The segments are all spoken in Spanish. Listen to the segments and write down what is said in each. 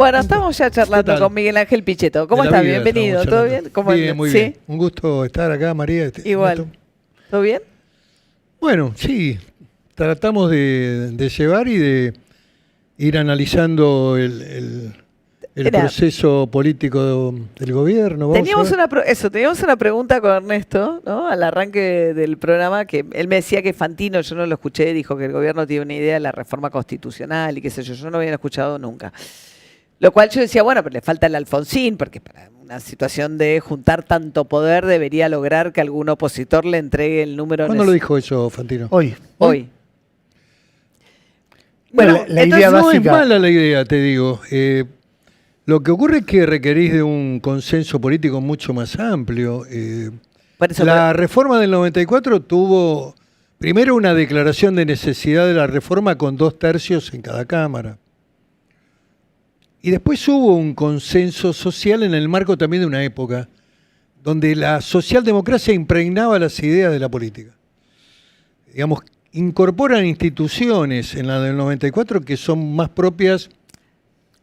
Bueno, estamos ya charlando con Miguel Ángel Pichetto. ¿Cómo estás? Bienvenido. ¿Todo bien? ¿Cómo bien, muy bien. Un gusto estar acá, María. Igual. ¿Todo bien? Bueno, sí. Tratamos de llevar y de ir analizando el proceso político del gobierno. Teníamos una pregunta con Ernesto, ¿no? Al arranque del programa, que él me decía que Fantino, yo no lo escuché, dijo que el gobierno tiene una idea de la reforma constitucional y qué sé yo no había escuchado nunca. Lo cual yo decía, bueno, pero le falta el Alfonsín, porque para una situación de juntar tanto poder debería lograr que algún opositor le entregue el número. ¿Cuándo lo dijo eso, Fantino? Hoy. Bueno, la idea básica. No es mala la idea, te digo. Lo que ocurre es que requerís de un consenso político mucho más amplio. La reforma del 94 tuvo primero una declaración de necesidad de la reforma con 2/3 en cada cámara. Y después hubo un consenso social en el marco también de una época donde la socialdemocracia impregnaba las ideas de la política. Digamos, incorporan instituciones en la del 94 que son más propias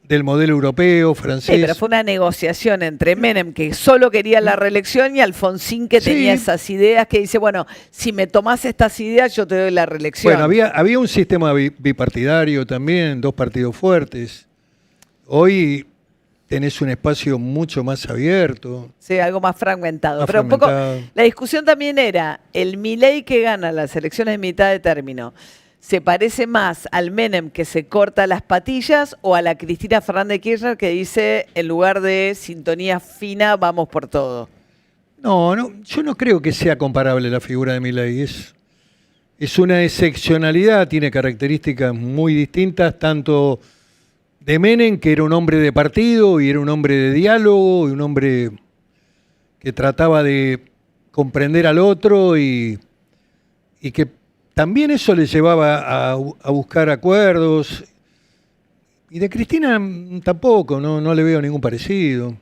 del modelo europeo, francés. Sí, pero fue una negociación entre Menem, que solo quería la reelección, y Alfonsín, que tenía esas ideas, que dice, bueno, si me tomás estas ideas, yo te doy la reelección. Bueno, había un sistema bipartidario también, 2 partidos fuertes. Hoy tenés un espacio mucho más abierto. Sí, algo más fragmentado. Pero un poco, la discusión también era, el Milei que gana las elecciones de mitad de término, ¿se parece más al Menem que se corta las patillas o a la Cristina Fernández de Kirchner que dice, en lugar de sintonía fina, vamos por todo? No, yo no creo que sea comparable la figura de Milei. Es una excepcionalidad, tiene características muy distintas, tanto de Menem, que era un hombre de partido y era un hombre de diálogo, y un hombre que trataba de comprender al otro y que también eso le llevaba a buscar acuerdos. Y de Cristina tampoco, no le veo ningún parecido.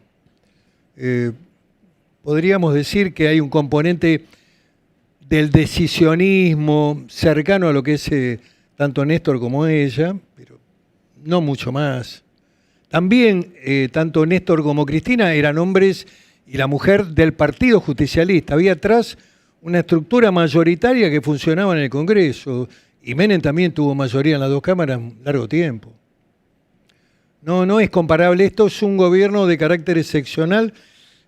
Podríamos decir que hay un componente del decisionismo cercano a lo que es tanto Néstor como ella, pero no mucho más. También, tanto Néstor como Cristina eran hombres y la mujer del Partido Justicialista. Había atrás una estructura mayoritaria que funcionaba en el Congreso. Y Menem también tuvo mayoría en las 2 cámaras largo tiempo. No es comparable. Esto es un gobierno de carácter excepcional.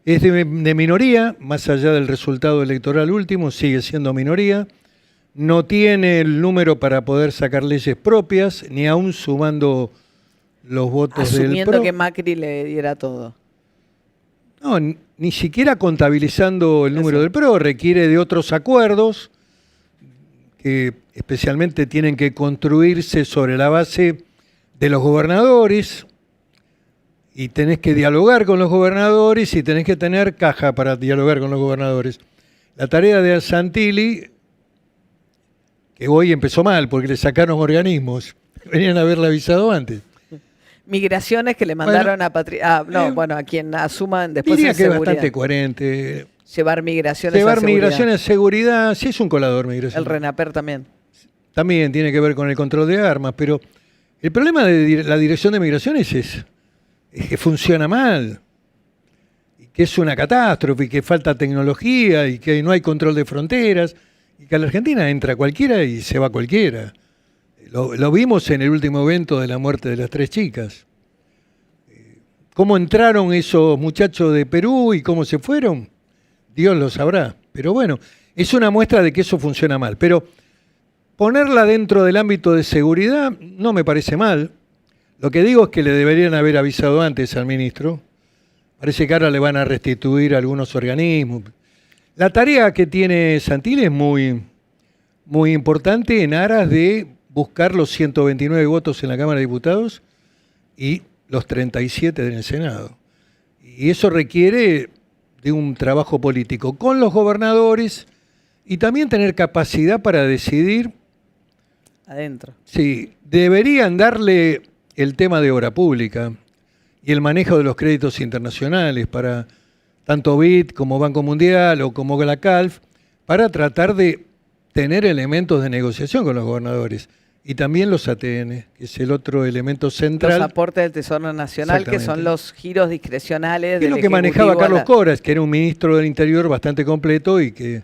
Es de minoría, más allá del resultado electoral último, sigue siendo minoría. No tiene el número para poder sacar leyes propias, ni aún sumando los votos del PRO. Asumiendo que Macri le diera todo. No, ni siquiera contabilizando el número del PRO, requiere de otros acuerdos que especialmente tienen que construirse sobre la base de los gobernadores, y tenés que dialogar con los gobernadores y tenés que tener caja para dialogar con los gobernadores. La tarea de Santilli, que hoy empezó mal porque le sacaron organismos, venían a haberle avisado antes. Migraciones que le mandaron a quien asuman después diría en que seguridad. Es bastante coherente. Llevar migraciones a seguridad. Migraciones a seguridad, sí es un colador migración. El RENAPER también. También tiene que ver con el control de armas, pero el problema de la Dirección de Migraciones es que funciona mal, y que es una catástrofe, y que falta tecnología, y que no hay control de fronteras, y que a la Argentina entra cualquiera y se va cualquiera. Lo vimos en el último evento de la muerte de las 3 chicas. ¿Cómo entraron esos muchachos de Perú y cómo se fueron? Dios lo sabrá. Pero bueno, es una muestra de que eso funciona mal. Pero ponerla dentro del ámbito de seguridad no me parece mal. Lo que digo es que le deberían haber avisado antes al ministro. Parece que ahora le van a restituir algunos organismos. La tarea que tiene Santilli es muy importante en aras de buscar los 129 votos en la Cámara de Diputados y los 37 en el Senado. Y eso requiere de un trabajo político con los gobernadores y también tener capacidad para decidir. Adentro. Sí, deberían darle el tema de obra pública y el manejo de los créditos internacionales para tanto BID como Banco Mundial o como la CALF, para tratar de tener elementos de negociación con los gobernadores y también los ATN, que es el otro elemento Los central. aportes del Tesoro Nacional, que son Exactamente. los giros discrecionales Que es del lo que manejaba Ejecutivo a Carlos la- Coras, que era un ministro del Interior bastante completo y que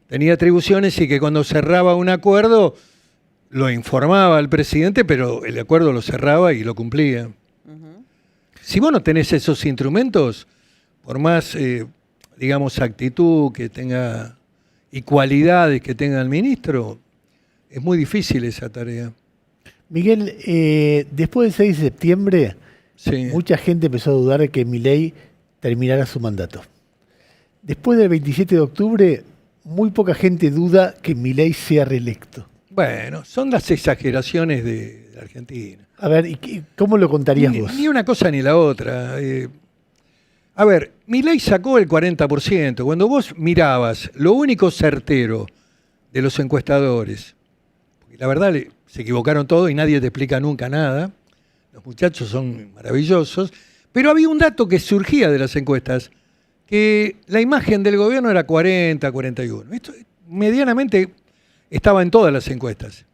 tenía atribuciones y que cuando cerraba un acuerdo lo informaba al presidente, pero el acuerdo lo cerraba y lo cumplía. Ujú. Si vos no tenés esos instrumentos, por más, digamos, actitud que tenga y cualidades que tenga el ministro, es muy difícil esa tarea. Miguel, después del 6 de septiembre, Sí. mucha gente empezó a dudar de que Milei terminara su mandato. Después del 27 de octubre, muy poca gente duda que Milei sea reelecto. Bueno, son las exageraciones de Argentina. A ver, ¿cómo lo contarías vos? Ni una cosa ni la otra. A ver, Milei sacó el 40%. Cuando vos mirabas lo único certero de los encuestadores, porque la verdad se equivocaron todos y nadie te explica nunca nada, los muchachos son maravillosos, pero había un dato que surgía de las encuestas, que la imagen del gobierno era 40, 41. Esto medianamente estaba en todas las encuestas.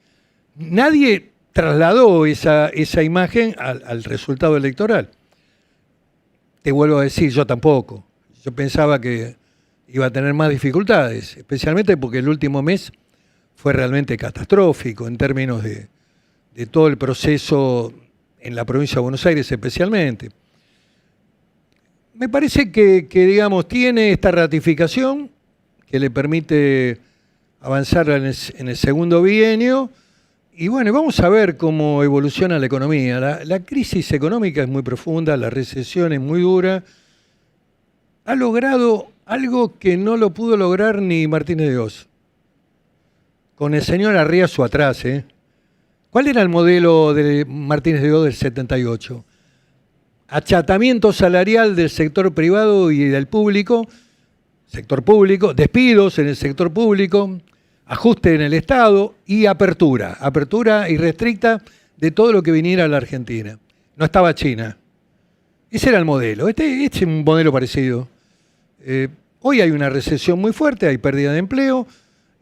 Nadie trasladó esa imagen al resultado electoral. Te vuelvo a decir, yo tampoco. Yo pensaba que iba a tener más dificultades, especialmente porque el último mes fue realmente catastrófico en términos de todo el proceso en la provincia de Buenos Aires especialmente. Me parece que digamos, tiene esta ratificación que le permite avanzar en el segundo bienio. Y bueno, vamos a ver cómo evoluciona la economía. La crisis económica es muy profunda, la recesión es muy dura. Ha logrado algo que no lo pudo lograr ni Martínez de Oz. Con el señor Arriazu atrás, ¿eh? ¿Cuál era el modelo de Martínez de Oz del 78? Achatamiento salarial del sector privado y del público, sector público, despidos en el sector público, ajuste en el Estado y apertura irrestricta de todo lo que viniera a la Argentina. No estaba China. Ese era el modelo. Este es un modelo parecido. Hoy hay una recesión muy fuerte, hay pérdida de empleo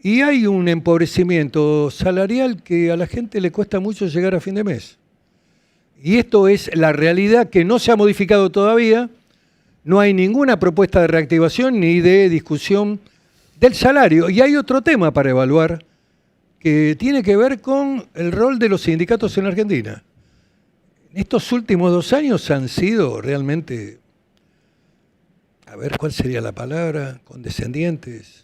y hay un empobrecimiento salarial que a la gente le cuesta mucho llegar a fin de mes. Y esto es la realidad que no se ha modificado todavía. No hay ninguna propuesta de reactivación ni de discusión del salario. Y hay otro tema para evaluar que tiene que ver con el rol de los sindicatos en Argentina. Estos últimos 2 años han sido realmente, a ver cuál sería la palabra, condescendientes.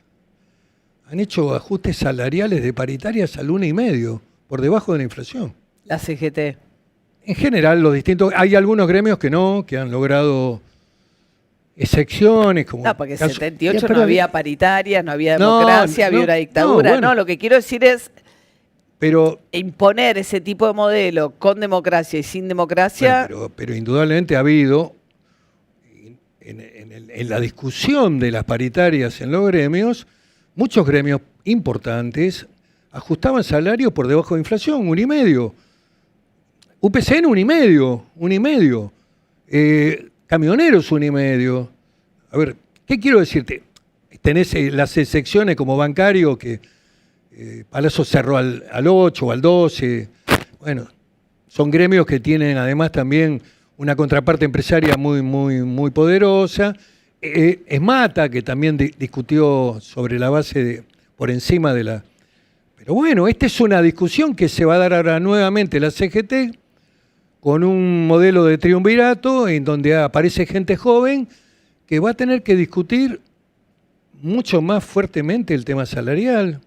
Han hecho ajustes salariales de paritarias al 1,5%, por debajo de la inflación. La CGT. En general, los distintos, hay algunos gremios que no, que han logrado excepciones. Como No, porque en caso- 78 pero- no había paritarias, no había No, democracia, había no, una dictadura. no, bueno. No, lo que quiero decir es Pero, imponer ese tipo de modelo con democracia y sin democracia. bueno, pero indudablemente ha habido, en la discusión de las paritarias en los gremios, muchos gremios importantes ajustaban salarios por debajo de inflación, 1,5%. UPCN 1,5%. Camioneros 1,5%. A ver, ¿qué quiero decirte? Tenés las excepciones como bancario que Palazzo cerró al 8 o al 12. Bueno, son gremios que tienen además también una contraparte empresaria muy poderosa. Esmata, que también discutió sobre la base por encima de la... Pero bueno, esta es una discusión que se va a dar ahora nuevamente la CGT con un modelo de triunvirato en donde aparece gente joven que va a tener que discutir mucho más fuertemente el tema salarial.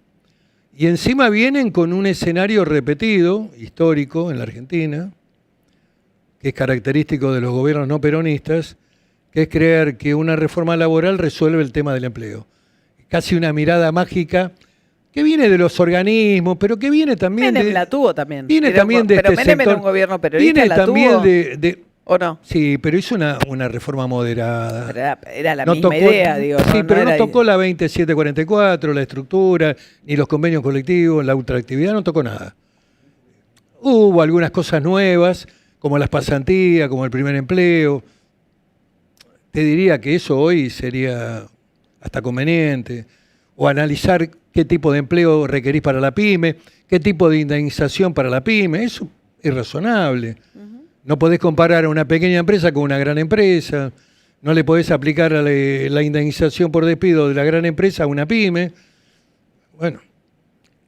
Y encima vienen con un escenario repetido, histórico, en la Argentina, que es característico de los gobiernos no peronistas, que es creer que una reforma laboral resuelve el tema del empleo. Casi una mirada mágica que viene de los organismos, pero que viene también Menem de... la tuvo también. Viene Pero- también de pero este Menem sector. era un gobierno peronista, Viene la también tuvo, de... ¿o no? Sí, pero hizo una reforma moderada. Pero era la No misma tocó- idea, digo. Sí, pero no era- tocó la 2744, la estructura, ni los convenios colectivos, la ultraactividad, no tocó nada. Hubo algunas cosas nuevas, como las pasantías, como el primer empleo. Te diría que eso hoy sería hasta conveniente. o analizar qué tipo de empleo requerís para la pyme, qué tipo de indemnización para la pyme. Eso es razonable. No podés comparar a una pequeña empresa con una gran empresa. No le podés aplicar la indemnización por despido de la gran empresa a una pyme. Bueno,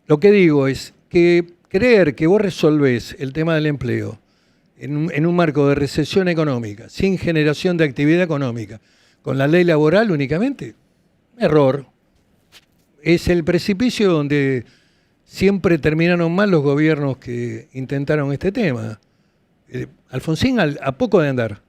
lo que digo es que creer que vos resolvés el tema del empleo en un marco de recesión económica, sin generación de actividad económica, con la ley laboral únicamente, error. Es el precipicio donde siempre terminaron mal los gobiernos que intentaron este tema. Alfonsín a poco de andar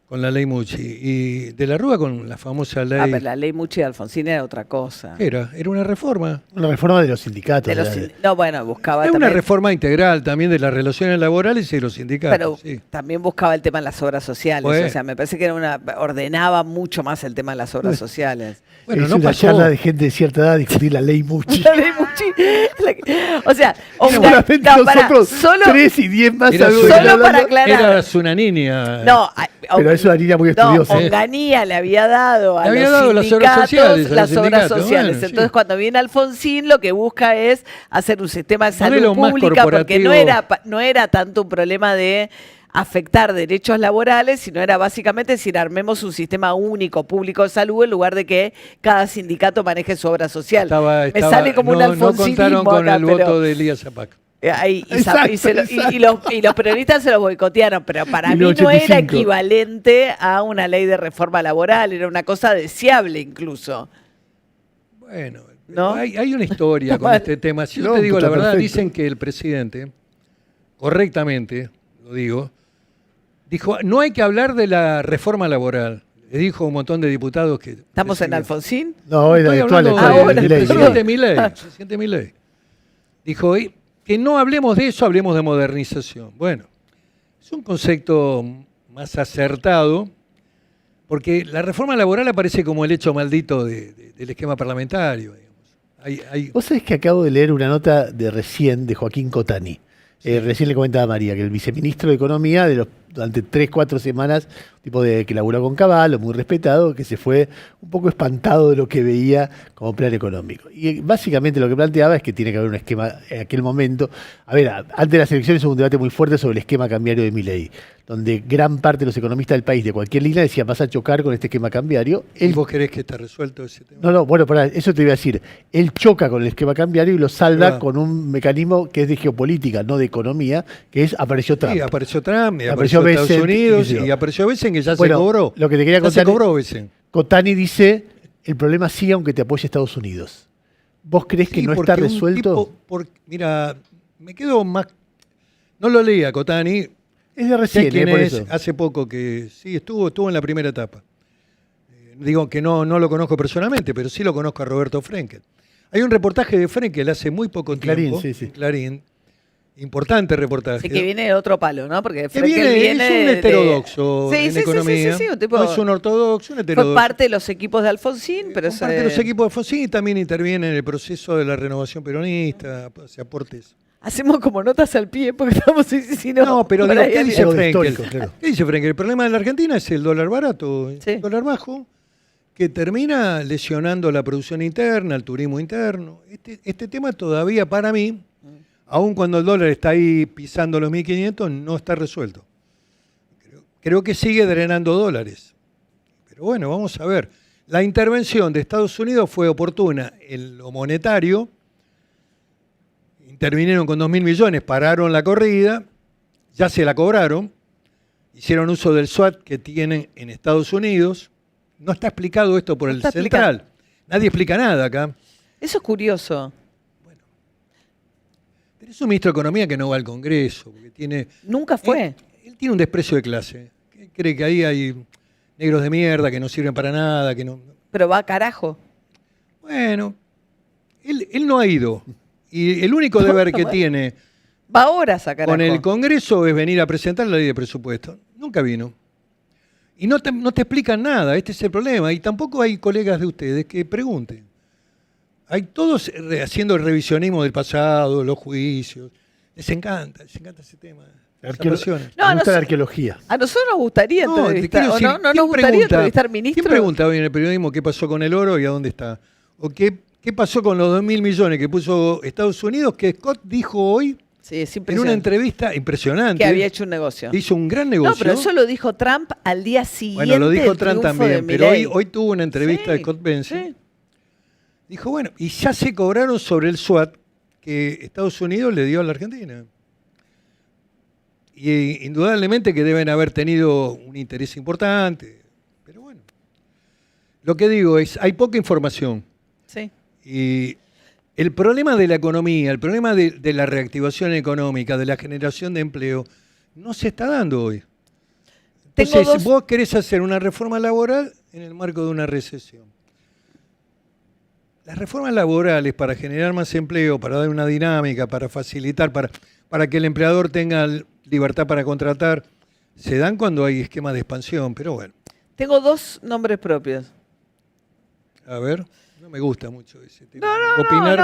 con la ley Mucci y de la Rúa con la famosa ley. Pero la ley Mucci de Alfonsín era otra cosa. Era una reforma. Una reforma de los sindicatos. No, bueno, buscaba Es también, una reforma integral también de las relaciones laborales y de los sindicatos. pero Sí. también buscaba el tema de las obras sociales. Bueno. O sea, me parece que ordenaba mucho más el tema de las obras sociales. Bueno, es no una pasó. charla de gente de cierta edad discutir la ley Mucci. La ley Mucci. O sea, Seguramente no, pará, nosotros solo 3 y 10 más Era adultos solo hablando. para aclarar. Eras una niña. No, Pero es una niña muy estudiosa. Onganía le había dado a Le había los dado las sindicatos obras sociales, a los las obras sindicatos, sociales. bueno, Entonces, sí. cuando viene Alfonsín, lo que busca es hacer un sistema de salud Modelo más pública, porque corporativo. no era tanto un problema de afectar derechos laborales, sino era básicamente decir, armemos un sistema único público de salud en lugar de que cada sindicato maneje su obra social. Me sale como un no alfonsinismo contaron con acá, el pero- voto de Elías Zapac. Y los peronistas se los boicotearon, pero para mí no era 1985. equivalente a una ley de reforma laboral, era una cosa deseable incluso. Bueno, ¿No? hay una historia con Bueno. este tema. Si yo No, te digo está la verdad, perfecto. dicen que el presidente, correctamente, lo digo, dijo, no hay que hablar de la reforma laboral. Le dijo a un montón de diputados que... ¿Estamos en decían- Alfonsín? No, era Estoy actual. hablando Ahora, del Milei. presidente Milei, el presidente Milei. Dijo que no hablemos de eso, hablemos de modernización. Bueno, es un concepto más acertado, porque la reforma laboral aparece como el hecho maldito del esquema parlamentario. Digamos. Vos sabés que acabo de leer una nota de recién de Joaquín Cotani. Recién le comentaba a María que el viceministro de Economía durante 3-4 semanas, tipo de que laburó con Caballo, muy respetado, que se fue un poco espantado de lo que veía como plan económico. Y básicamente lo que planteaba es que tiene que haber un esquema en aquel momento. A ver, antes de las elecciones hubo un debate muy fuerte sobre el esquema cambiario de Milei, donde gran parte de los economistas del país de cualquier línea decían vas a chocar con este esquema cambiario. ¿Y vos querés que esté resuelto ese tema? No, bueno, pará, eso te iba a decir. Él choca con el esquema cambiario y lo salva Claro. con un mecanismo que es de geopolítica, no de economía, que es apareció Trump. Sí, apareció Trump, y Apareció apareció Estados Bessent, Unidos, y qué sé yo. y apareció Bessent, que ya Bueno, se cobró. lo que te quería Ya se contar es- cobró Bessent. Cotani dice, el problema sigue aunque te apoye Estados Unidos. ¿Vos crees que Sí, no está porque un resuelto? mira, me quedo más... No lo leí a Cotani. Es de Sé recién, quién por es, eso. hace poco que sí, estuvo en la primera etapa. Digo que no lo conozco personalmente, pero sí lo conozco a Roberto Frenkel. Hay un reportaje de Frenkel hace muy poco Clarín, tiempo. sí, sí. Clarín. Importante reportaje. Así que viene de otro palo, ¿no? Porque Que Frenkel viene es un de- heterodoxo Sí, en sí, economía. sí, un tipo- No es un ortodoxo, un heterodoxo. Fue parte de los equipos de Alfonsín, pero Fue parte de los equipos de Alfonsín y también interviene en el proceso de la renovación peronista, hace aportes. hacemos como notas al pie porque estamos si No, pero por digo, ahí ¿qué hay dice algo Frenkel? histórico, claro. ¿Qué dice Frenkel? El problema de la Argentina es el dólar barato, Sí. el dólar bajo, que termina lesionando la producción interna, el turismo interno. Este tema todavía para mí, aun cuando el dólar está ahí pisando los 1.500, no está resuelto. Creo que sigue drenando dólares. Pero bueno, vamos a ver. La intervención de Estados Unidos fue oportuna en lo monetario. Intervinieron con 2.000 millones, pararon la corrida, ya se la cobraron, hicieron uso del SWAT que tienen en Estados Unidos. No está explicado esto por No el está central. Nadie explica nada acá. Eso es curioso. Tenés un ministro de Economía que no va al Congreso, porque tiene... Nunca fue. Él tiene un desprecio de clase. Cree que ahí hay negros de mierda que no sirven para nada, que no... Pero va carajo. Bueno, él no ha ido. Y el único deber que Bueno. tiene Va horas a carajo. con el Congreso es venir a presentar la ley de presupuesto. Nunca vino. Y no te explican nada, este es el problema. Y tampoco hay colegas de ustedes que pregunten. Hay todos haciendo el revisionismo del pasado, los juicios. Les encanta ese tema. Les apasiona. No, Me gusta no la sé. arqueología. A nosotros nos gustaría No, te entrevistar. quiero ¿O decir, no? ¿No ¿quién nos gustaría pregunta? entrevistar ministros? ¿Quién pregunta hoy en el periodismo qué pasó con el oro y a dónde está? ¿O qué ¿Qué pasó con los 2.000 millones que puso Estados Unidos? Que Scott dijo hoy, Sí, es en una impresionante. entrevista impresionante, Que había hecho un negocio. hizo un gran negocio. No, pero eso lo dijo Trump al día siguiente. Bueno, lo dijo del Trump triunfo de también, pero Milei. hoy tuvo una entrevista de Scott Bensey. Sí. Dijo, bueno, y ya se cobraron sobre el SWAT que Estados Unidos le dio a la Argentina. Y indudablemente que deben haber tenido un interés importante. Pero bueno, lo que digo es, hay poca información. Sí. Y el problema de la economía, el problema de la reactivación económica, de la generación de empleo, no se está dando hoy. Tengo Entonces, dos- vos querés hacer una reforma laboral en el marco de una recesión. Las reformas laborales para generar más empleo, para dar una dinámica, para facilitar, para que el empleador tenga libertad para contratar, se dan cuando hay esquemas de expansión, pero bueno, Tengo dos nombres propios. a ver, no me gusta mucho ese tema. No, porque opinar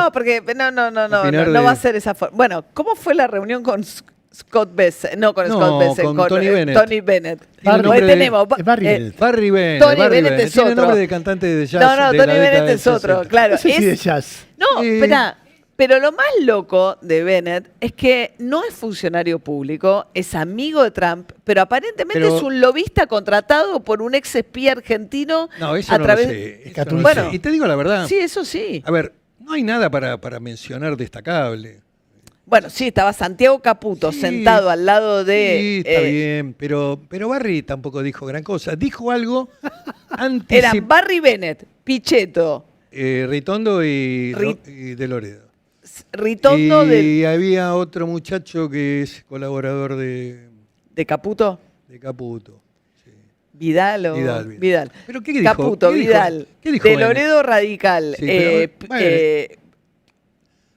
no de- va a ser esa forma. Bueno, ¿cómo fue la reunión con Scott Bessent? No, con No, Scott Bessent, con Tony Bennett. Tony Bennett. Tiene el Hoy nombre de- tenemos Es Barry Bennett. Barry Bennett. Tony Barry Bennett es Tiene otro. nombre de cantante de jazz. No, no, de Tony la década Bennett del es otro, 60. claro. No sé si es- de jazz. No, Sí. espera. Pero lo más loco de Bennett es que no es funcionario público, es amigo de Trump, pero aparentemente Pero- es un lobista contratado por un ex espía argentino No, eso a no través. lo sé. Eso Catull. no lo Bueno. sé. Y te digo la verdad. Sí, eso sí. A ver, no hay nada para mencionar destacable. Bueno, sí, estaba Santiago Caputo Sí. sentado al lado de. Sí, está bien, pero Barry tampoco dijo gran cosa. Dijo algo Eran Barry Bennett, Pichetto, Ritondo y Ri- y De Loredo. Ritondo Y había otro muchacho que es colaborador de Caputo, de Caputo. Sí. Vidal o Vidal. ¿Pero qué dijo? Caputo, ¿Qué dijo? Vidal, ¿Qué dijo De Bennett? Loredo Radical. Sí, pero, bueno.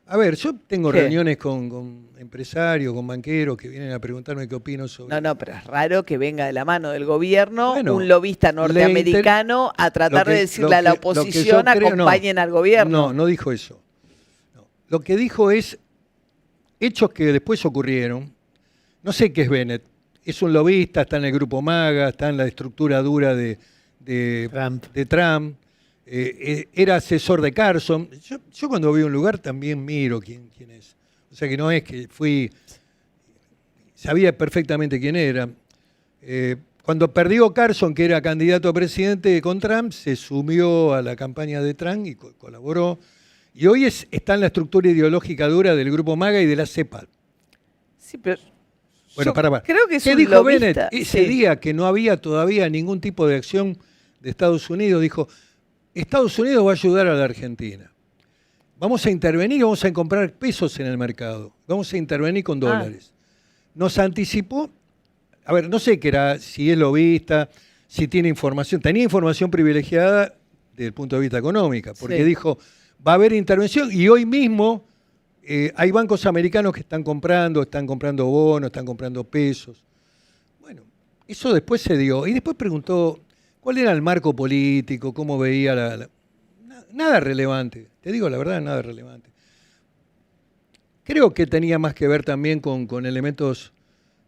A ver, yo tengo ¿Qué? reuniones con empresarios, con banqueros que vienen a preguntarme qué opino sobre... No, pero es raro que venga de la mano del gobierno Bueno, un lobista norteamericano a tratar lo que- de decirle lo a la que- lo que yo oposición creo, no. acompañen al gobierno. No dijo eso. No. Lo que dijo es hechos que después ocurrieron. No sé qué es Bennett. Es un lobista, está en el grupo MAGA, está en la estructura dura de Trump. Era asesor de Carson. Yo cuando voy a un lugar también miro quién es. O sea que no es que sabía perfectamente quién era. Cuando perdió Carson, que era candidato a presidente con Trump, se sumió a la campaña de Trump y colaboró. Y hoy está en la estructura ideológica dura del grupo MAGA y de la CEPAL. Sí, pero Bueno, yo para. creo que es ¿Qué un dijo lobista. Bennett? Ese Sí. día que no había todavía ningún tipo de acción de Estados Unidos, dijo, Estados Unidos va a ayudar a la Argentina. Vamos a intervenir, vamos a comprar pesos en el mercado. Vamos a intervenir con dólares. Nos anticipó, a ver, no sé qué era, si es lobista, si tiene información. Tenía información privilegiada desde el punto de vista económico, porque Sí. dijo, va a haber intervención y hoy mismo hay bancos americanos que están comprando bonos, están comprando pesos. Bueno, eso después se dio. Y después preguntó cuál era el marco político, cómo veía nada relevante. Te digo la verdad, nada relevante. Creo que tenía más que ver también con elementos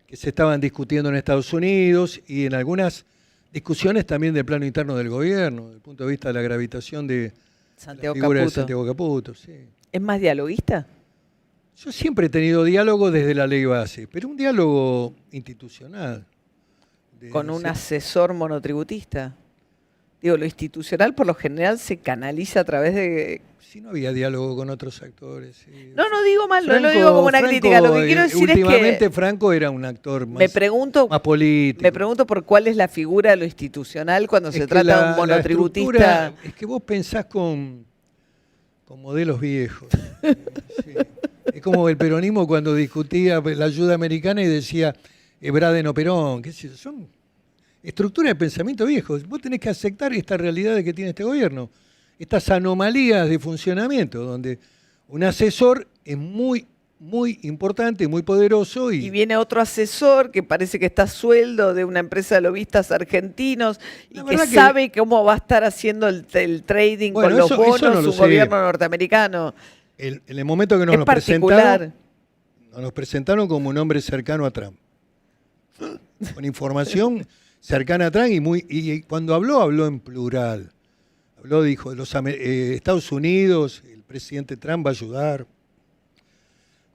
que se estaban discutiendo en Estados Unidos y en algunas discusiones también del plano interno del gobierno, desde el punto de vista de la gravitación de Santiago la figura de Caputo. Santiago Caputo. Sí. ¿Es más dialoguista? Yo siempre he tenido diálogo desde la ley base, pero un diálogo institucional. Con un asesor monotributista. Digo, lo institucional por lo general se canaliza a través de... Si no había diálogo con otros actores. Sí. No digo mal, no lo digo como una crítica. Lo que quiero decir es últimamente que Franco era un actor más, me pregunto político. por cuál es la figura de lo institucional cuando Es se que trata de un la monotributista. estructura- es que vos pensás con modelos viejos. Sí. Es como el peronismo cuando discutía la ayuda americana y decía Braden o Perón. ¿Qué sé yo? Son estructuras de pensamiento viejos. Vos tenés que aceptar esta realidad que tiene este gobierno. Estas anomalías de funcionamiento, donde un asesor es muy importante, muy poderoso Y viene otro asesor que parece que está a sueldo de una empresa de lobistas argentinos y La que verdad que- sabe cómo va a estar haciendo el trading Bueno, con los eso bonos no lo un sé. gobierno norteamericano. en el momento que Es particular. nos presentaron como un hombre cercano a Trump. Con información cercana a Trump y cuando habló en plural. A dijo, Estados Unidos, el presidente Trump va a ayudar.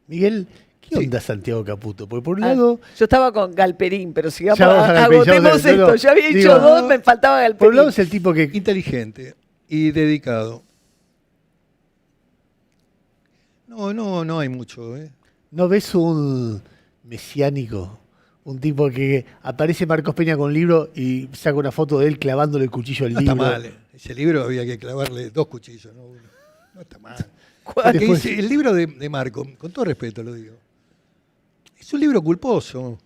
Miguel, ¿qué Sí. onda Santiago Caputo? Porque por un Ah, lado, yo estaba con Galperín, pero sigamos, Ya vamos a Galperín, ya agotemos vamos a- esto. no, Yo había digo, dicho dos, me faltaba Galperín. por un lado es el tipo que Inteligente y dedicado. No hay mucho, ¿eh? no ves un mesiánico, un tipo que aparece Marcos Peña con un libro y saca una foto de él clavándole el cuchillo al No libro. está mal. Ese libro había que clavarle 2 cuchillos, no uno. No está mal. ¿Cuál? Porque Después- el libro de Marco, con todo respeto lo digo, es un libro culposo.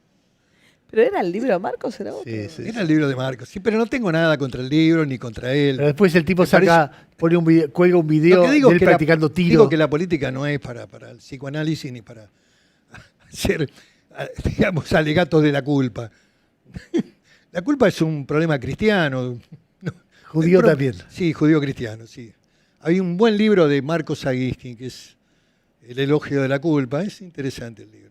¿Pero era el libro de Marcos? ¿Era otro? Sí, sí. Era el libro de Marcos. Sí, pero no tengo nada contra el libro ni contra él. Pero después el tipo Me pone un video, cuelga un video Lo que digo de es él que practicando tiro. digo que la política no es para el psicoanálisis ni para hacer, digamos, alegatos de la culpa. La culpa es un problema cristiano. Judío Pero- también. Sí, judío cristiano, sí. Hay un buen libro de Marcos Aguiskin, que es El elogio de la culpa. Es interesante el libro.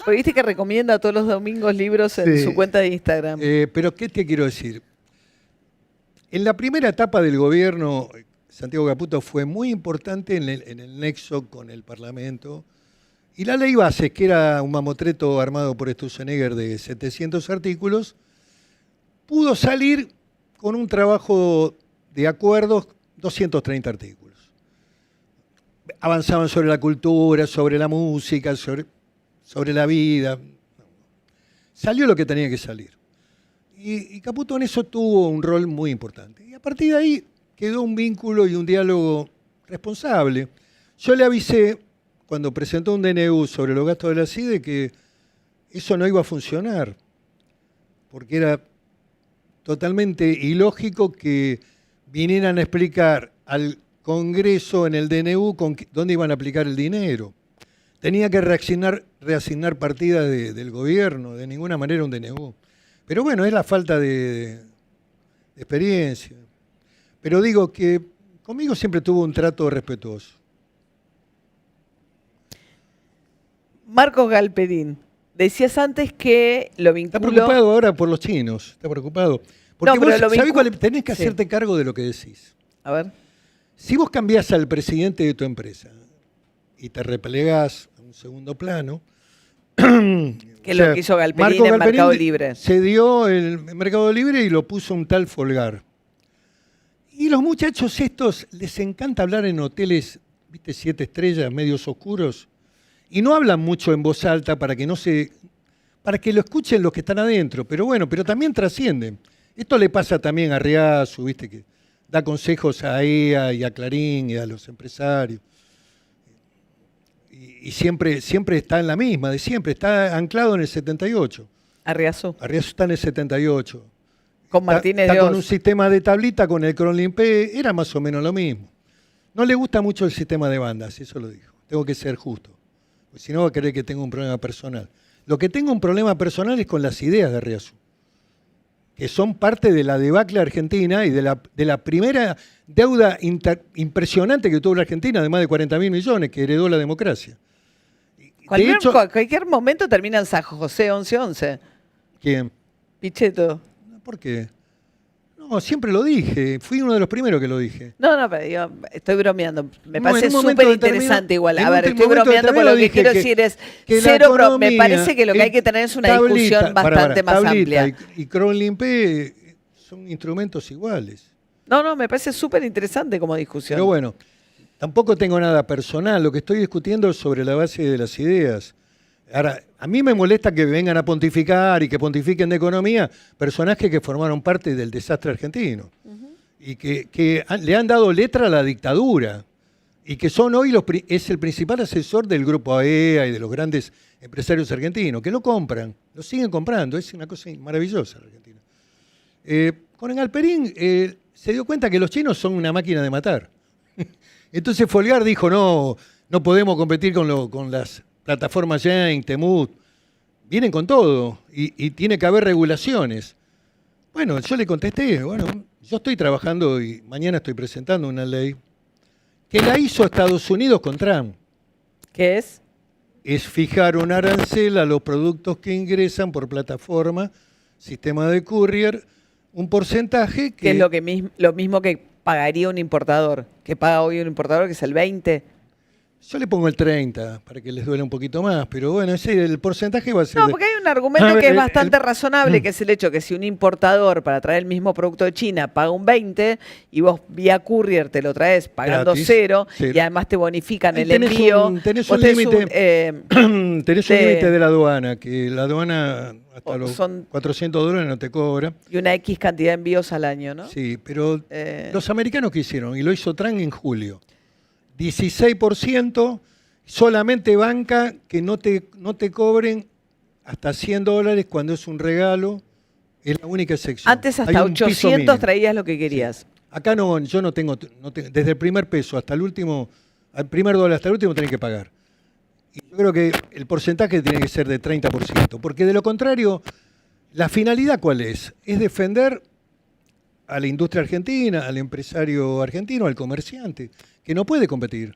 Porque viste que recomienda todos los domingos libros en Sí. su cuenta de Instagram. Pero, ¿qué te quiero decir? En la primera etapa del gobierno, Santiago Caputo fue muy importante en el nexo con el Parlamento. Y la ley Bases, que era un mamotreto armado por Sturzenegger de 700 artículos, pudo salir con un trabajo de acuerdos, 230 artículos. Avanzaban sobre la cultura, sobre la música, sobre la vida. Salió lo que tenía que salir. Y Caputo en eso tuvo un rol muy importante. Y a partir de ahí quedó un vínculo y un diálogo responsable. Yo le avisé, cuando presentó un DNU sobre los gastos de la CIDE, que eso no iba a funcionar, porque era totalmente ilógico que vinieran a explicar al Congreso en el DNU dónde iban a aplicar el dinero. Tenía que reasignar partidas del gobierno, de ninguna manera un DNU. Pero bueno, es la falta de experiencia. Pero digo que conmigo siempre tuvo un trato respetuoso. Marcos Galperín, decías antes que lo Está vinculó... preocupado ahora por los chinos, está preocupado. Porque No, pero vos, lo ¿sabés vincu- cuál es? Tenés que Sí. hacerte cargo de lo que decís. A ver. Si vos cambiás al presidente de tu empresa y te replegás a un segundo plano, Que lo que hizo Galperín en Mercado Libre. se dio el Mercado Libre y lo puso un tal Folgar. Y los muchachos estos les encanta hablar en hoteles, viste, 7 estrellas, medios oscuros, y no hablan mucho en voz alta para que lo escuchen los que están adentro, pero bueno, pero también trascienden. Esto le pasa también a Riazu, viste, que da consejos a EA y a Clarín y a los empresarios. Y siempre está en la misma, de siempre, está anclado en el 78. Arriazú. Arriazu está en el 78. Con Martínez está de con Oz. un sistema de tablita, con el Cronlimpe, era más o menos lo mismo. No le gusta mucho el sistema de bandas, eso lo dijo. Tengo que ser justo, porque si no va a creer que tengo un problema personal. Lo que tengo un problema personal es con las ideas de Arriazu, que son parte de la debacle argentina y de la primera deuda impresionante que tuvo la Argentina, de más de 40.000 millones, que heredó la democracia. De hecho, Cualquier momento termina en San José 1111. ¿quién? Pichetto. ¿Por qué? No, siempre lo dije. Fui uno de los primeros que lo dije. No, pero yo estoy bromeando. Me No, parece en un momento súper interesante determinado- igual. en A un ver, estoy momento bromeando, pero lo determinado que dije quiero que- decir es que la cero, pero me economía, parece que lo que hay que tener es una tablita, discusión bastante más tablita amplia. Y Cronlimpe son instrumentos iguales. No, me parece súper interesante como discusión. Pero bueno, tampoco tengo nada personal. Lo que estoy discutiendo es sobre la base de las ideas. Ahora, a mí me molesta que vengan a pontificar y que pontifiquen de economía personajes que formaron parte del desastre argentino y que le han dado letra a la dictadura y que son hoy es el principal asesor del grupo AEA y de los grandes empresarios argentinos, que lo compran, lo siguen comprando. Es una cosa maravillosa la Argentina. Con el Galperín se dio cuenta que los chinos son una máquina de matar. Entonces Folgar dijo, no podemos competir con las plataformas Yang, Temut. Vienen con todo y tiene que haber regulaciones. Bueno, yo le contesté, bueno, yo estoy trabajando y mañana estoy presentando una ley que la hizo Estados Unidos con Trump. ¿Qué es? Es fijar un arancel a los productos que ingresan por plataforma, sistema de courier, un porcentaje Que es lo mismo que pagaría un importador, que paga hoy un importador, que es el 20%. Yo le pongo el 30 para que les duele un poquito más, pero bueno, el porcentaje va a ser... No, porque hay un argumento A ver, que es bastante razonable, que es el hecho que si un importador para traer el mismo producto de China paga un 20 y vos vía courier te lo traes pagando Gratis, cero cero. y además te bonifican Ahí el envío. tenés vos un límite tenés un de- límite de la aduana, que la aduana hasta los son- $400 no te cobra. y una X cantidad de envíos al año, ¿no? Sí, pero Eh. los americanos, ¿qué hicieron? Y lo hizo Trump en julio. 16% solamente banca que no te cobren hasta $100 cuando es un regalo. Es la única excepción. Antes Hay hasta un piso 800 mínimo. traías lo que querías. Acá no, yo no tengo, desde el primer peso hasta el último, al primer dólar hasta el último tenés que pagar. Y yo creo que el porcentaje tiene que ser de 30%, porque de lo contrario, la finalidad ¿cuál es? Es defender a la industria argentina, al empresario argentino, al comerciante, que no puede competir.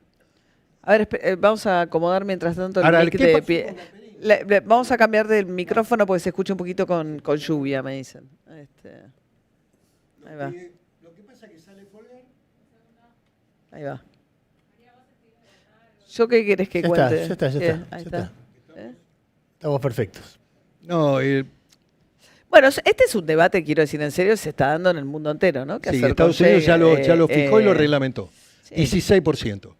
A ver, vamos a acomodar mientras tanto el Ahora, mic ¿qué de pasó pie. Vamos a cambiar del micrófono porque se escucha un poquito con lluvia, me dicen. Ahí va. Lo que pasa es que sale Folgar. Ahí va. ¿Yo qué quieres que Ya cuente? está, ya está. Ahí Ya está. está. Estamos perfectos. No, Bueno, este es un debate, quiero decir en serio, se está dando en el mundo entero, ¿no? ¿Qué sí, hacer Estados con Unidos Shell? ya lo fijó y lo reglamentó. sí. 16%.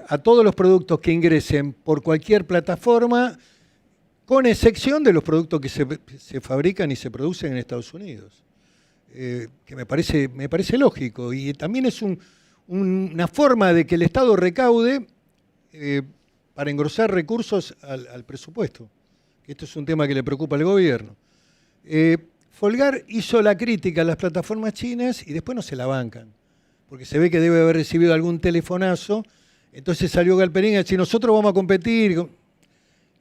A todos los productos que ingresen por cualquier plataforma, con excepción de los productos que se fabrican y se producen en Estados Unidos. Que me parece lógico. Y también es una forma de que el Estado recaude para engrosar recursos al presupuesto. Esto es un tema que le preocupa al gobierno. Folgar hizo la crítica a las plataformas chinas y después no se la bancan, porque se ve que debe haber recibido algún telefonazo. Entonces salió Galperín a decir, nosotros vamos a competir.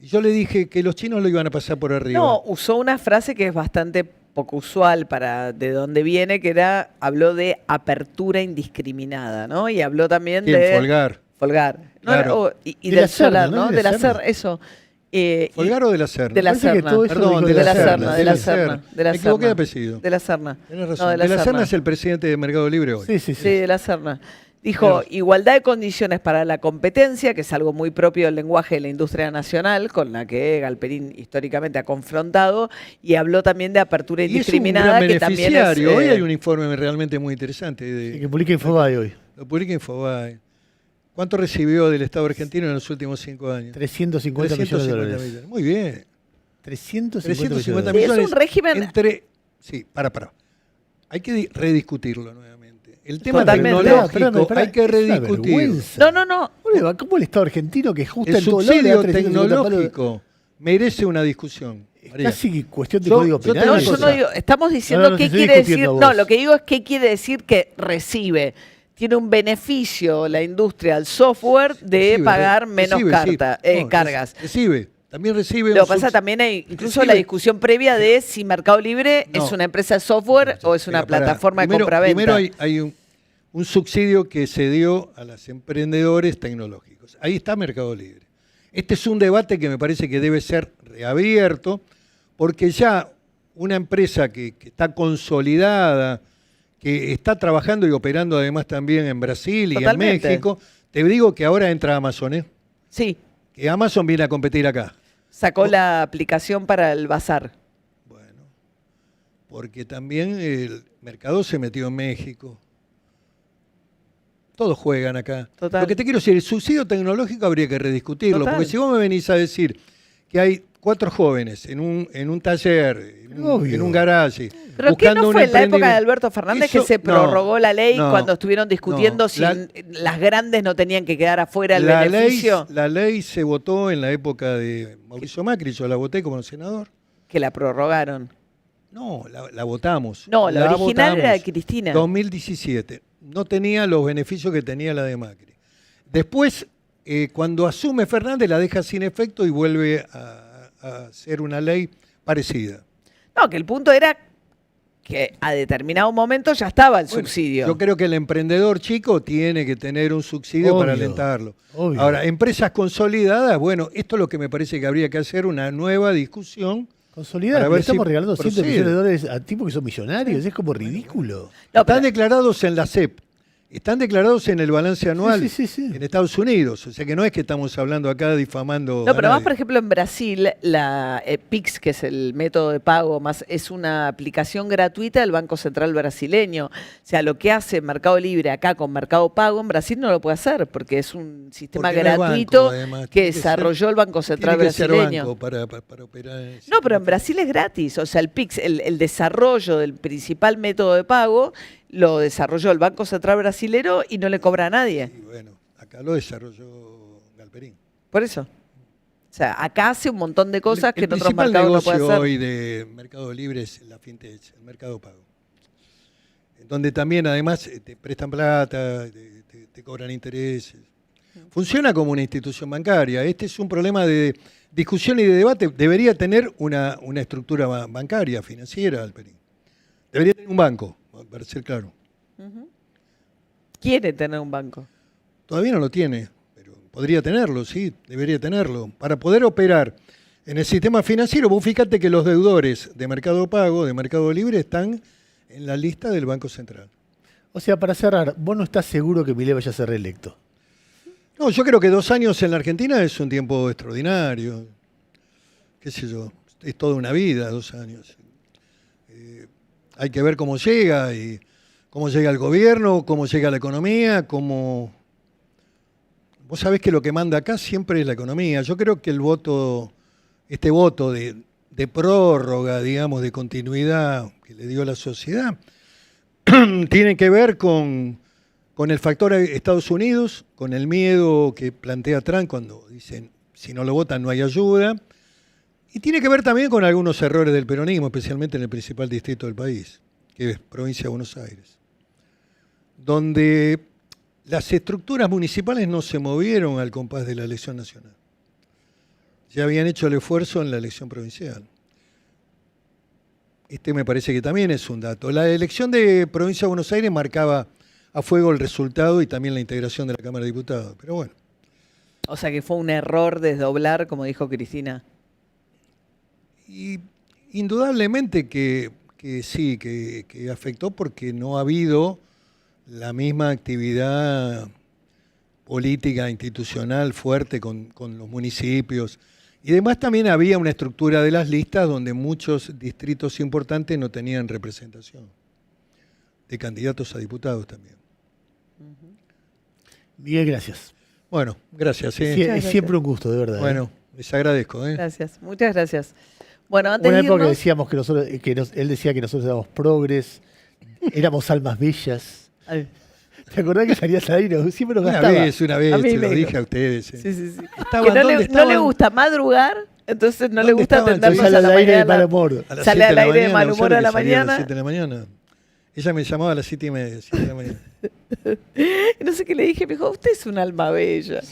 Y yo le dije que los chinos lo iban a pasar por arriba. No, usó una frase que es bastante poco usual para de dónde viene, que habló de apertura indiscriminada, ¿no? Y habló también ¿Quién? de... Folgar. Folgar. No, Claro. y De del la Serna, solar, ¿no? ¿no? De De la la Serna. Serna, eso. ¿Folgar o de la Serna? De la Parece que Serna. todo eso Perdón, lo dijo de la Serna. Serna, de la Serna. De la Me equivoqué de Serna. apellido. De la Serna. Tenés razón. No, de la Serna es el presidente de Mercado Libre hoy. Sí, sí, Sí, sí. de la Serna. Dijo, igualdad de condiciones para la competencia, que es algo muy propio del lenguaje de la industria nacional, con la que Galperín históricamente ha confrontado, y habló también de apertura Y es un indiscriminada, gran que también es... beneficiario. Hoy hay un informe realmente muy interesante. Sí, que publica Infobae hoy. Lo publica Infobae. ¿Cuánto recibió del Estado argentino en los últimos 5 años? 350 millones de dólares. millones. Muy bien. 350 millones de 350 dólares. Sí, es millones. un régimen- Sí, para. Hay que rediscutirlo nuevamente. El tema Totalmente. tecnológico Pará, hay que es una rediscutir. vergüenza. No. ¿Cómo el Estado argentino que justa El en todos lados le da subsidio 350 palos? tecnológico merece una discusión. Es María. casi cuestión de Yo- código yo te penal. No, una yo cosa. no digo, estamos diciendo No, no, qué te estoy quiere decir. discutiendo No, vos. lo que digo es qué quiere decir que recibe. Tiene un beneficio la industria al software de Recibe, pagar menos recibe, sí. No, cargas. Recibe. También recibe. Lo un que pasa subs- también hay incluso recibe- la discusión previa de si Mercado Libre No. es una empresa de software o es una Pero pará, plataforma de primero compraventa. hay un subsidio que se dio a los emprendedores tecnológicos. Ahí está Mercado Libre. Este es un debate que me parece que debe ser reabierto, porque ya una empresa que está consolidada, que está trabajando y operando además también en Brasil y Totalmente. en México, te digo que ahora entra Amazon, ¿eh? Sí, Que Amazon viene a competir acá. sacó la aplicación para el bazar. Bueno, porque también el mercado se metió en México. Todos juegan acá. Total. Lo que te quiero decir, el subsidio tecnológico habría que rediscutirlo, Total. porque si vos me venís a decir que hay 4 jóvenes en un taller, Obvio. en un garaje, ¿Pero qué no buscando un fue en la época de emprendimiento- Alberto Fernández que Eso- se prorrogó la ley no, cuando estuvieron discutiendo no, si la- las grandes no tenían que quedar afuera del la beneficio? ley se votó en la época de Mauricio Macri, yo la voté como senador. Que la prorrogaron. No, la votamos. No, la original era de votamos. Cristina. 2017. No tenía los beneficios que tenía la de Macri. Después, cuando asume Fernández, la deja sin efecto y vuelve a hacer una ley parecida. No, que el punto era que a determinado momento ya estaba el Bueno, subsidio. Yo creo que el emprendedor chico tiene que tener un subsidio para Obvio, alentarlo. obvio. Ahora, empresas consolidadas, bueno, esto es lo que me parece que habría que hacer, una nueva discusión Consolidar, para le ver estamos si regalando 100 procede. millones de dólares a tipos que son millonarios, es como ridículo. No, Están pero- declarados en la CEP, están declarados en el balance anual Sí. en Estados Unidos. O sea que no es que estamos hablando acá difamando. No, a pero más, nadie. por ejemplo, en Brasil, la Pix, que es el método de pago, más es una aplicación gratuita del Banco Central brasileño. O sea, lo que hace Mercado Libre acá con Mercado Pago, en Brasil no lo puede hacer, porque es un sistema Porque no es gratuito banco, además. que Tiene que desarrolló el Banco Central Tiene que ser brasileño. banco para operar. en ese No, pero en sentido. Brasil es gratis. O sea, el Pix, el desarrollo del principal método de pago, lo desarrolló el Banco Central brasilero y no le cobra a nadie. Y bueno, acá lo desarrolló Galperín. Por eso. O sea, acá hace un montón de cosas que El en otros principal mercados no negocio puede hacer. hoy de Mercado Libre es la fintech, el mercado pago. Donde también además te prestan plata, te cobran intereses. Funciona como una institución bancaria. Este es un problema de discusión y de debate. Debería tener una estructura bancaria, financiera, Galperín. Debería tener un banco, para ser claro. Quiere tener un banco. Todavía no lo tiene, pero podría tenerlo, sí, debería tenerlo. Para poder operar en el sistema financiero, vos fíjate que los deudores de Mercado Pago, de Mercado Libre, están en la lista del Banco Central. O sea, para cerrar, vos no estás seguro que Milei vaya a ser reelecto. No, yo creo que 2 años en la Argentina es un tiempo extraordinario. Qué sé yo, es toda una vida, 2 años. Hay que ver cómo llega y cómo llega el gobierno, cómo llega la economía, cómo... Vos sabés que lo que manda acá siempre es la economía. Yo creo que el voto, este voto de prórroga, digamos, de continuidad que le dio la sociedad, tiene que ver con el factor Estados Unidos, con el miedo que plantea Trump cuando dicen si no lo votan no hay ayuda, y tiene que ver también con algunos errores del peronismo, especialmente en el principal distrito del país, que es provincia de Buenos Aires, donde las estructuras municipales no se movieron al compás de la elección nacional. Ya habían hecho el esfuerzo en la elección provincial. Este me parece que también es un dato. La elección de provincia de Buenos Aires marcaba a fuego el resultado y también la integración de la Cámara de Diputados. Pero bueno, O sea que fue un error desdoblar, como dijo Cristina. y indudablemente que sí, que afectó porque no ha habido la misma actividad política, institucional fuerte con los municipios. Y además también había una estructura de las listas donde muchos distritos importantes no tenían representación, de candidatos a diputados también. Miguel, gracias. Bueno, gracias. Sí, Muchas es gracias. siempre un gusto, de verdad. Bueno, les agradezco. Gracias, muchas gracias. Bueno, antes Una de época que irnos, decíamos que nosotros, él decía que nosotros éramos progres, éramos almas bellas. Ay, ¿Te acordás que salías al aire? Siempre nos Una gastaba. vez, A mí se me lo dijo. dije a ustedes. sí, sí, sí. Estaban, Que no ¿dónde le estaban? gusta madrugar, entonces no le ¿Dónde gusta estaban? atendernos Sale a la al aire de mal mañana. humor. A las Sale 7 al de la aire de mañana, mal ¿no humor sabe a que la salía mañana? las 7 de la mañana. Ella me llamaba a las 7 y media, 7 de la mañana. Y no sé qué le dije, me dijo, usted es un alma bella.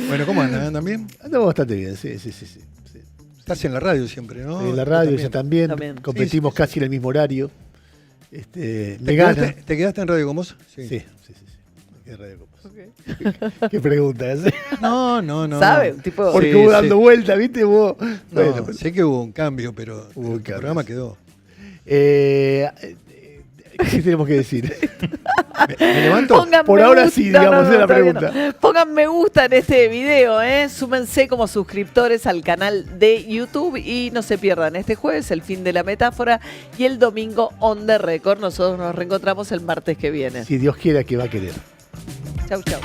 Bueno, ¿cómo andan? ¿Andan bien? Andamos bastante bien, sí. Estás en la radio siempre, ¿no? En la radio Tú ya también, También. competimos Sí. casi en el mismo horario. Me ¿Te gana. quedaste, ¿Te quedaste en Radio con vos? Sí. Me quedé en Radio Copas. Qué pregunta, ¿eh? No. ¿Sabe? Un tipo... Porque Sí, hubo sí. dando vuelta, ¿viste? Hubo, No, bueno, sé que hubo un cambio, pero Hubo un el cambio, programa sí. quedó. ¿qué tenemos que decir? ¿Me levanto? Pongan Por me ahora gusta. sí, digamos, es la todavía pregunta. Pongan me gusta en este video, súmense como suscriptores al canal de YouTube y no se pierdan este jueves el fin de la metáfora y el domingo On The Record. Nosotros nos reencontramos el martes que viene. Si Dios quiera que va a querer. Chau, chau.